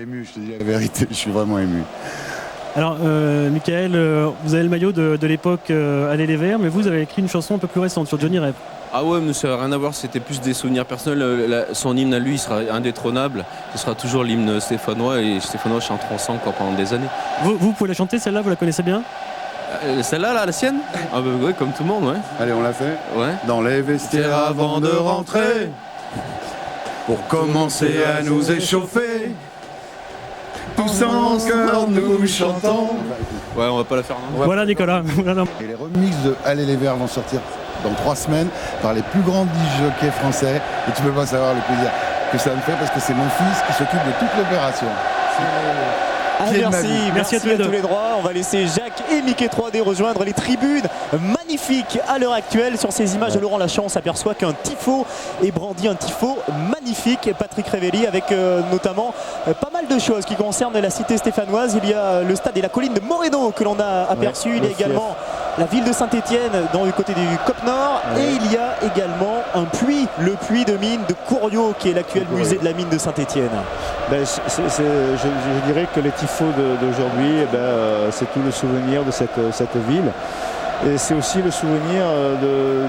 Ému, je te dis la vérité, je suis vraiment ému. Alors, Michael, vous avez le maillot de l'époque Allez les Verts, mais vous avez écrit une chanson un peu plus récente sur Johnny Rep. Ah ouais, mais ça n'a rien à voir, c'était plus des souvenirs personnels. Son hymne à lui, il sera indétrônable. Ce sera toujours l'hymne stéphanois, et stéphanois chanteront ensemble pendant des années. Vous pouvez la chanter, celle-là, vous la connaissez bien? Celle-là, là, la sienne? Ah bah ouais, comme tout le monde, ouais. Allez, on l'a fait. Ouais. Dans les vestiaires avant de rentrer, pour commencer à nous échauffer, tous en cœur nous chantons. Ouais, on va pas la faire, non? Voilà, Nicolas. Et les remixes de Allez les Verts vont sortir dans 3 semaines par les plus grands disjockeys français. Et tu peux pas savoir le plaisir que ça me fait parce que c'est mon fils qui s'occupe de toute l'opération. Ah, merci à tous les trois. On va laisser Jacques et Mickey 3D rejoindre les tribunes magnifiques à l'heure actuelle. Sur ces images, Laurent Lachance s'aperçoit qu'un tifo est brandi, un tifo magnifique. Patrick Révelli avec notamment pas mal de choses qui concernent la cité stéphanoise. Il y a le stade et la colline de Moreno que l'on a aperçu. Il y a également la ville de Saint-Etienne du côté du Cap Nord. Et il y a également un puits, le puits de mine de Couriot qui est l'actuel musée de la mine de Saint-Etienne. Je dirais que les tifos d'aujourd'hui, c'est tout le souvenir de cette ville. Et c'est aussi le souvenir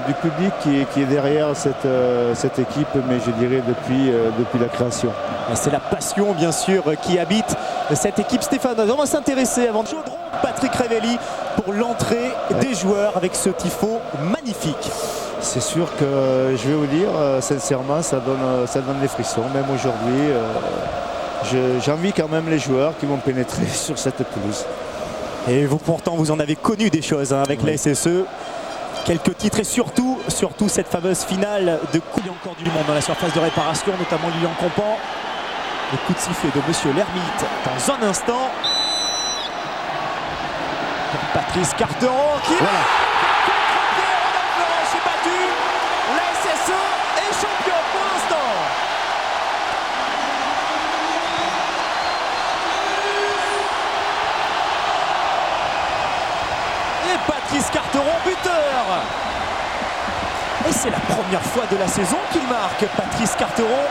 du public qui est derrière cette équipe, mais je dirais depuis la création. C'est la passion bien sûr qui habite cette équipe stéphanoise. On va s'intéresser avant de Chaudron, Patrick Révelli pour l'entrée des joueurs avec ce tifo magnifique. C'est sûr que je vais vous dire, sincèrement, ça donne des frissons. Même aujourd'hui, j'envie quand même les joueurs qui vont pénétrer sur cette pelouse. Et vous pourtant vous en avez connu des choses avec la SSE. Quelques titres et surtout cette fameuse finale de coup. Il y a encore du monde dans la surface de réparation, notamment Lilian Compan. Le coup de sifflet de Monsieur Lermite dans un instant. Patrice Carteron qui voilà. Rodolphe est battu. La SSE est champion pour l'instant. Et Patrice Carteron buteur. Et c'est la première fois de la saison qu'il marque, Patrice Carteron.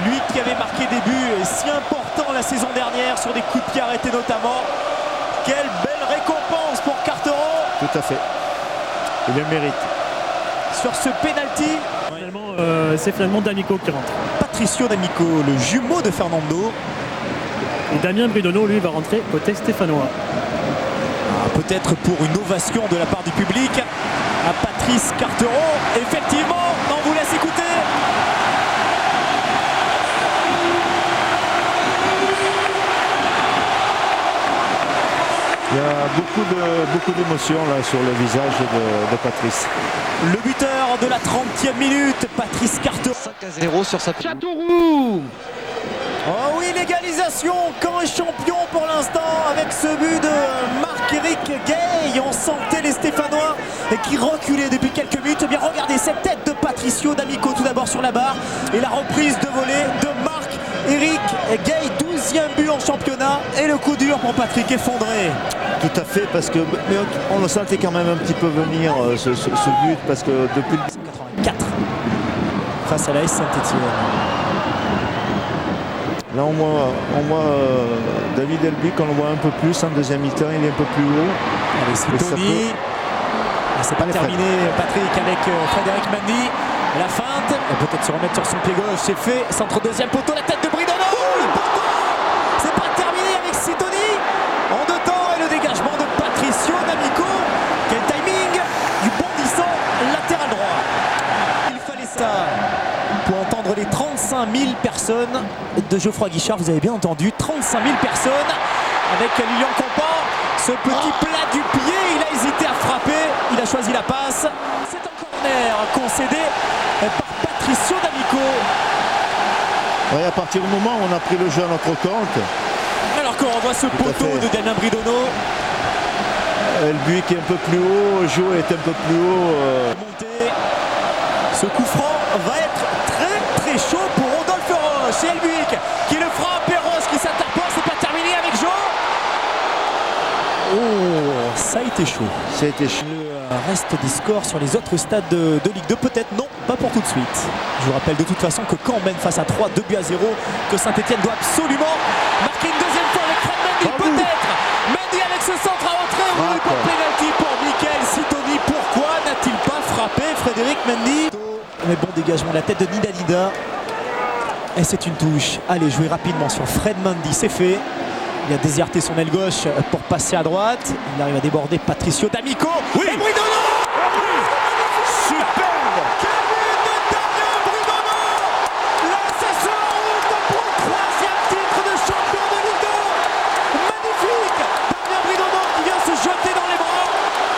Lui qui avait marqué des buts si importants la saison dernière sur des coups de pied arrêtés notamment. Quelle belle récompense pour Carteron. Tout à fait. Il le mérite. Sur ce penalty, c'est finalement D'Amico qui rentre. Patricio D'Amico, le jumeau de Fernando. Et Damien Bridonneau, lui, va rentrer côté stéphanois. Peut-être pour une ovation de la part du public à Patrice Carteron. Effectivement, on vous laisse écouter. Il y a beaucoup d'émotions là sur le visage de Patrice. Le buteur de la 30e minute, Patrice Carteron. 5-0 sur sa Châteauroux. Oh oui, l'égalisation, Caen est champion pour l'instant avec ce but de Marc-Éric Gay. On sentait les Stéphanois qui reculaient depuis quelques minutes. Eh bien, regardez cette tête de Patricio D'Amico tout d'abord sur la barre et la reprise de volée de Marc-Éric Gay, 12e but en championnat et le coup dur pour Patrick effondré. Tout à fait, parce que mais on le sentait quand même un petit peu venir ce but, parce que depuis le 84 face à la S Saint-Etienne. Là on voit David Elbic, on le voit un peu plus en deuxième mi-temps, il est un peu plus haut. Allez, c'est Tony. C'est pas terminé, Patrick, avec Frédéric Mendy. La feinte, peut-être se remettre sur son pied gauche, c'est fait. Centre deuxième poteau, la tête de Bridonneau. C'est pas terminé avec Sitoni. En 2 temps, et le dégagement de Patricio D'Amico. Quel timing du bondissant latéral droit. Il fallait ça pour entendre les 35 000 personnes de Geoffroy Guichard. Vous avez bien entendu, 35 000 personnes avec Lilian Compan. Ce petit plat du pied, il a hésité à frapper, il a choisi la passe. C'est un corner concédé par Patricio D'Amico. Ouais, à partir du moment où on a pris le jeu à notre compte. Alors qu'on revoit ce poteau de Damien Bridonneau. Elbic est un peu plus haut, Jo est un peu plus haut. Ce coup franc va être très chaud pour Rodolphe Roche. Et Elbic qui le frappe et Roche qui s'interpose. C'est pas terminé avec Jo. Oh, ça a été chaud. Ça a été chaud. Le reste des scores sur les autres stades de Ligue 2, peut-être non, pas pour tout de suite. Je vous rappelle de toute façon que Caen mène face à 3, 2 buts à 0, que Saint-Etienne doit absolument marquer Mais bon dégagement de la tête de Nida. Et c'est une touche. Allez, jouer rapidement sur Fred Mendy, c'est fait. Il a déserté son aile gauche pour passer à droite. Il arrive à déborder Patricio D'Amico. Oui. Et Bridono. Superbe. Quel but de Damien Bridono. Là, c'est sur la route pour le 3e titre de champion de Ligue 2. Magnifique. Damien Bridono qui vient se jeter dans les bras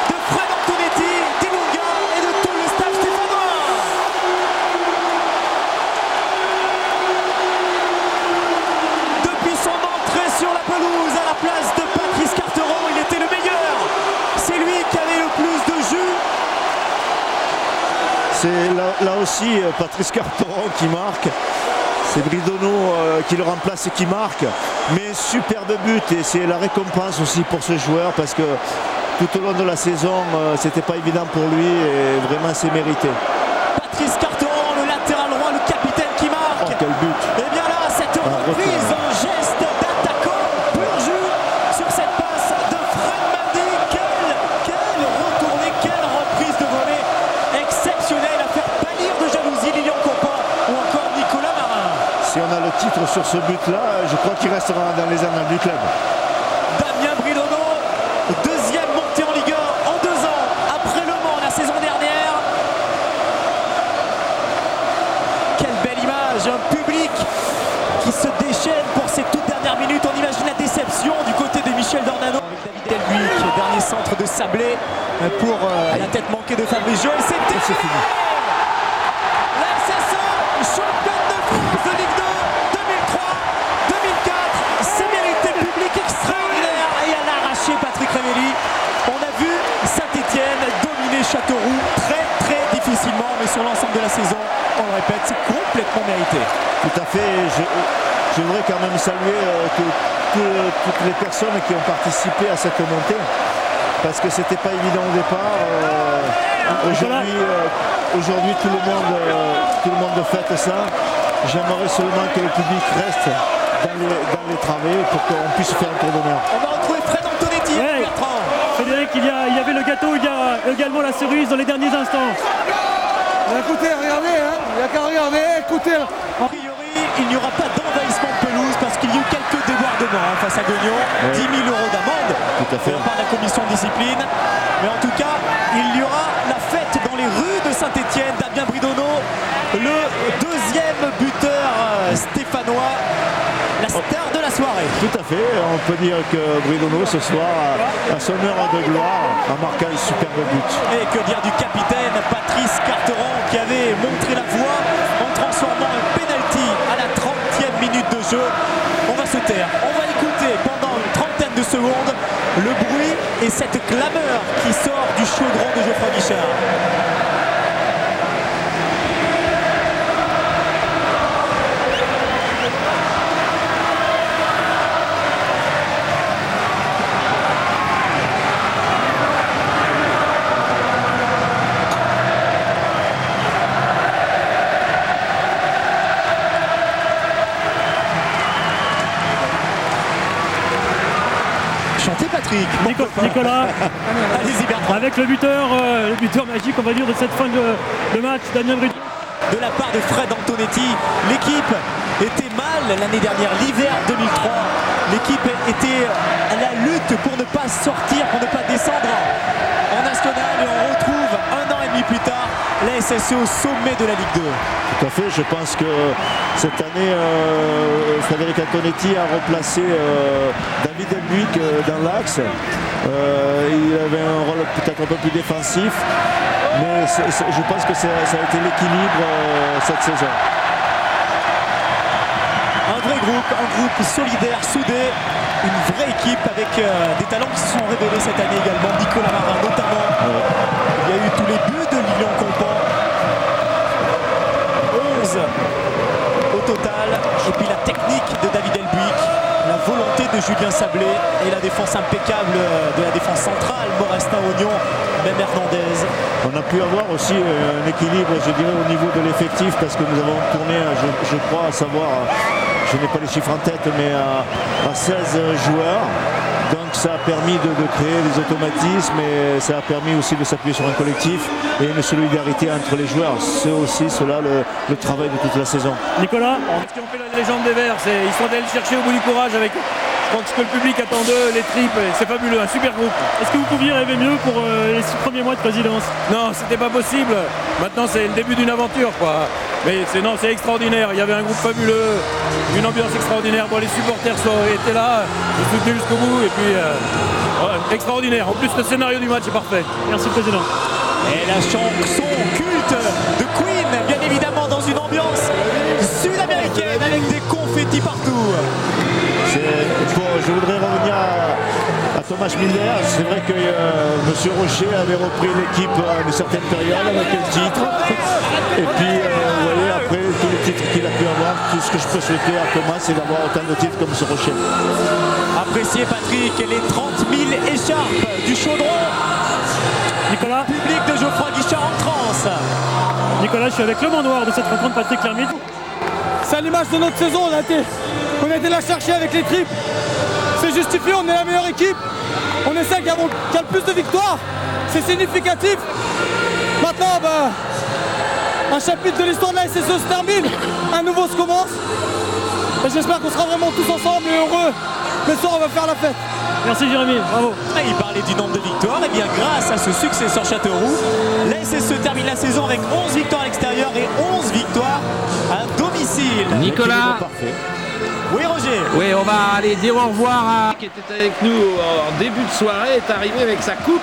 de Fred Antonetti, d'Ilunga et de tout le staff stéphanois. Depuis son entrée sur la pelouse à la place de Patrice Carteron, il était le meilleur. C'est lui qui avait le plus de jus. C'est là aussi Patrice Carteron qui marque. C'est Bridono qui le remplace et qui marque. Mais superbe but et c'est la récompense aussi pour ce joueur parce que tout au long de la saison, c'était pas évident pour lui et vraiment c'est mérité. Patrice Carteron, le latéral droit, le capitaine qui marque. Oh, quel but! Et bien là, cette reprise en geste d'attaquant pur jus sur cette passe de Fred Mendy. Quelle retournée, quelle reprise de volée exceptionnelle à faire pâlir de jalousie Lilian Compa ou encore Nicolas Marin. Si on a le titre sur ce but-là, je crois qu'il restera dans les annales du club. Damien Bridono, deuxième montée en Ligue 1 en 2 ans, après Le Mans la saison dernière. Quelle belle image, un public qui se déchaîne pour ces toutes dernières minutes. On imagine la déception du côté de Michel Dornano. Avec David Delbuic, dernier centre de Sablé pour la tête manquée de Fabrice Joël. C'est fini. La SSE, championne de France de Ligue 2 2003-2004. C'est mérité, public extraordinaire et elle a arraché Patrick Révelli. On a vu Saint-Etienne dominer Châteauroux très difficilement, mais sur l'ensemble de la saison, on le répète, c'est complètement mérité. Tout à fait. Je voudrais quand même saluer toutes les personnes qui ont participé à cette montée. Parce que c'était pas évident au départ. Aujourd'hui, tout le monde fête ça. J'aimerais seulement que le public reste dans les travées pour qu'on puisse faire un tour d'honneur. On va retrouver Fred Antonetti. Ouais. Frédéric, il y avait le gâteau, il y a également la cerise dans les derniers instants. Écoutez, regardez, il n'y a qu'à regarder, écoutez. A priori, il n'y aura pas d'envahissement de pelouse parce qu'il y a eu quelques débordements face à Guignon. 10 000 € d'amende Tout à fait. de la part de la commission de discipline. Mais en tout cas, il y aura la fête dans les rues de Saint-Etienne. Damien Bridono, le deuxième buteur stéphanois, la star de la soirée. Tout à fait. On peut dire que Bridono ce soir a son heure de gloire en marquant un superbe but. Et que dire du capitaine Patrice Carteron qui avait montré la voie en transformant un penalty à la 30e minute de jeu. On va se taire, on va écouter pendant une trentaine de secondes le bruit et cette clameur qui sort du chaudron de Geoffroy Guichard. Chantez Patrick. Nicolas, Allez-y Bertrand. avec le buteur magique, on va dire, de cette fin de match, Damien Bridono. De la part de Fred Antonetti, l'équipe était mal l'année dernière, l'hiver 2003. L'équipe était à la lutte pour ne pas sortir, pour ne pas descendre en national et on retrouve 1 an et demi plus tard la SSE au sommet de la Ligue 2. Tout à fait. Je pense que cette année, Frédéric Antonetti a replacé David Delbuic dans l'axe. Il avait un rôle peut-être un peu plus défensif. Mais je pense que ça a été l'équilibre cette saison. Un vrai groupe, un groupe solidaire, soudé, une vraie équipe avec des talents qui se sont révélés cette année également. Nicolas Marin notamment. Il y a eu tous les buts de Lilian Compan. 11 au total. Et puis la technique de David Delbuic, la volonté de Julien Sablé et la défense impeccable de la défense centrale. Morestin, Oignon, même Hernandez. On a pu avoir aussi un équilibre, je dirais, au niveau de l'effectif parce que nous avons tourné, je crois, à savoir, je n'ai pas les chiffres en tête, mais à 16 joueurs, Donc ça a permis de créer des automatismes et ça a permis aussi de s'appuyer sur un collectif et une solidarité entre les joueurs. C'est aussi cela le travail de toute la saison. Nicolas, Ce qui ont fait la légende des Verts, ils sont allés le chercher au bout du courage avec, je crois que ce que le public attend d'eux, les tripes, c'est fabuleux, un super groupe. est-ce que vous pouviez rêver mieux pour les 6 premiers mois de présidence? Non, c'était pas possible. Maintenant, c'est le début d'une aventure, quoi. Mais c'est extraordinaire. Il y avait un groupe fabuleux, une ambiance extraordinaire. Bon, les supporters étaient là, ils soutenaient jusqu'au bout, et puis extraordinaire. En plus, le scénario du match est parfait. Merci président. Et la chanson culte de Queen, bien évidemment dans une ambiance sud-américaine avec des confettis partout. Bon, je voudrais revenir à Thomas Müller. C'est vrai que M. Rocher avait repris l'équipe à une certaine période avec un titre. Et puis, vous voyez, après tous les titres qu'il a pu avoir, tout ce que je peux souhaiter à Thomas, c'est d'avoir autant de titres comme M. Rocher. Appréciez Patrick, les 30 000 écharpes du chaudron. Nicolas, Public de Geoffroy Guichard en transe. Nicolas, je suis avec le Mont Noir de cette rencontre, Patrick Lermite. C'est à l'image de notre saison, on a été la chercher avec les tripes. C'est justifié, on est la meilleure équipe. On est celle qui a le plus de victoires. C'est significatif. Maintenant, un chapitre de l'histoire de la SSE se termine. Un nouveau se commence. Et j'espère qu'on sera vraiment tous ensemble et heureux. Le soir, on va faire la fête. Merci Jérémy, bravo. Il parlait du nombre de victoires. Et bien grâce à ce succès sur Châteauroux, la SSE termine la saison avec 11 victoires à l'extérieur et 11 victoires à domicile. Nicolas. Oui Roger. Oui, on va aller dire au revoir à qui était avec nous en début de soirée, est arrivé avec sa coupe.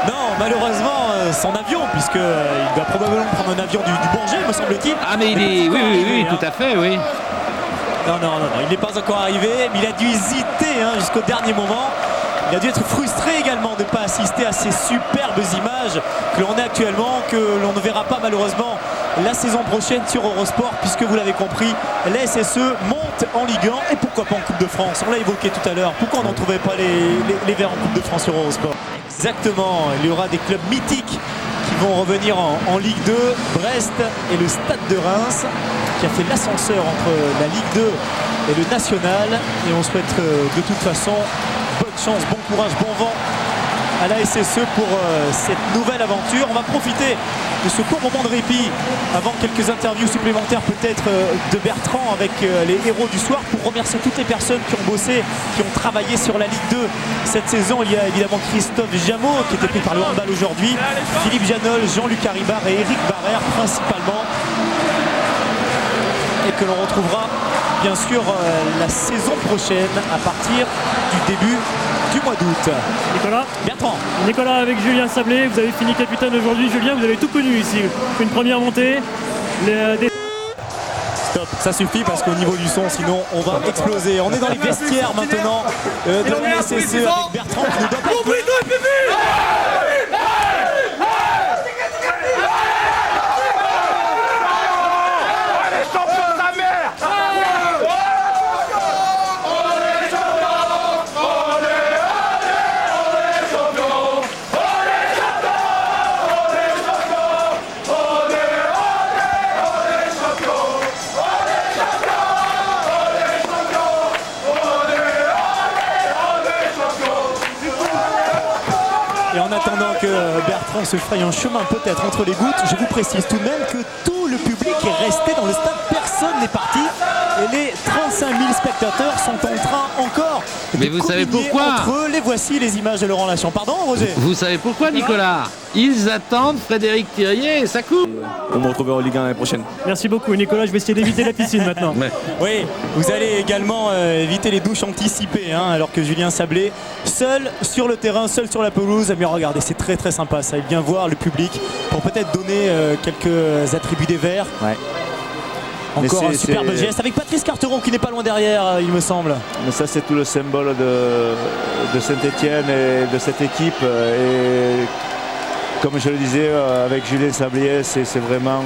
Non, malheureusement, son avion, puisqu'il va probablement prendre un avion du Bourget, me semble-t-il. Ah mais il est, oui, tout à fait, oui. Non, il n'est pas encore arrivé, mais il a dû hésiter jusqu'au dernier moment. Il a dû être frustré également de ne pas assister à ces superbes images que l'on a actuellement, que l'on ne verra pas malheureusement la saison prochaine sur Eurosport, puisque vous l'avez compris, la SSE monte en Ligue 1 et pourquoi pas en Coupe de France. On l'a évoqué tout à l'heure, pourquoi on n'en trouvait pas les Verts en Coupe de France sur Eurosport? Exactement, il y aura des clubs mythiques qui vont revenir en Ligue 2, Brest et le Stade de Reims, qui a fait l'ascenseur entre la Ligue 2 et le National. Et on souhaite de toute façon bonne chance, bon courage, bon vent à la SSE pour cette nouvelle aventure. On va profiter de ce court moment de répit avant quelques interviews supplémentaires peut-être de Bertrand avec les héros du soir, pour remercier toutes les personnes qui ont bossé, qui ont travaillé sur la Ligue 2 cette saison. Il y a évidemment Christophe Jameau qui était pris par le handball aujourd'hui, Philippe Janol, Jean-Luc Haribard et Eric Barrère principalement, et que l'on retrouvera bien sûr la saison prochaine à partir du début du mois d'août. Nicolas. Bertrand. Nicolas avec Julien Sablé, vous avez fini capitaine aujourd'hui. Julien, vous avez tout connu ici. Une première montée. Stop, ça suffit parce qu'au niveau du son, sinon on va exploser. On est dans les vestiaires maintenant de la SSE avec Bertrand qui nous donne Et en attendant que Bertrand se fraye un chemin peut-être entre les gouttes, je vous précise tout de même que tout le public est resté dans le stade, personne n'est parti. Et les 35 000 spectateurs sont en train encore Mais vous savez pourquoi? entre eux. Les voici les images de Laurent Lachant. Pardon Roger? Vous savez pourquoi Nicolas? Ils attendent Frédéric Thirier et sa coupe. On me retrouvera en Ligue 1 l'année prochaine. Merci beaucoup Nicolas, je vais essayer d'éviter la piscine maintenant. Oui, vous allez également éviter les douches anticipées, alors que Julien Sablé, seul sur le terrain, seul sur la pelouse. Mais regardez, c'est très très sympa ça. Il vient voir le public pour peut-être donner quelques attributs des Verts. Ouais. Encore un superbe geste avec Patrice Carteron qui n'est pas loin derrière, il me semble. Mais ça, c'est tout le symbole de Saint-Etienne et de cette équipe. Et comme je le disais avec Julien Sablier, c'est vraiment,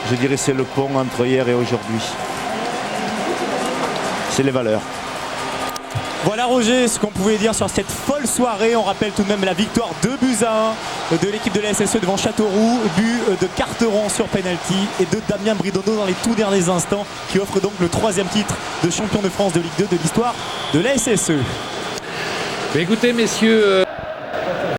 je dirais, c'est le pont entre hier et aujourd'hui. C'est les valeurs. Voilà Roger, ce qu'on pouvait dire sur cette folle soirée. On rappelle tout de même la victoire 2-1 de l'équipe de la SSE devant Châteauroux, but de Carteron sur penalty et de Damien Bridono dans les tout derniers instants, qui offre donc le 3e titre de champion de France de Ligue 2 de l'histoire de la SSE. Écoutez, messieurs.